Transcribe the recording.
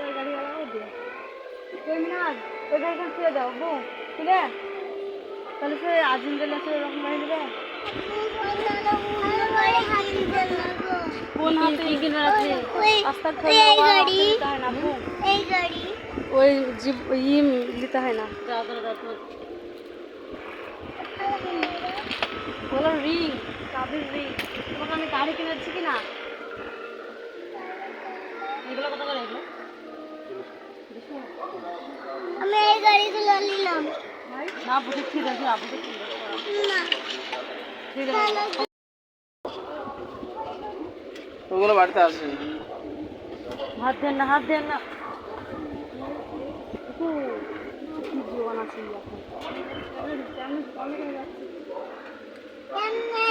গাড়িওয়ালা দিয়ে মিনাজ ওই গাড়িখান ছেড়ে দাও বউ তুলে তাহলে সে আজিম গেলে সে এরকম গাড়ি দেবে কোন হাতে কিনে রাখলে রাস্তার না বউ এই গাড়ি ওই নিতে হয় না বলো রিং চাবির রিং তোমাকে আমি গাড়ি কিনে দিচ্ছি কিনা এগুলো কত করে এগুলো আমি এই গাড়িগুলো নিলাম না বুঝে ঠিক আছে আপনি না ঠিক আছে ওগুলো বাড়িতে আছে হাত দেন না কি জীবন আছে এখন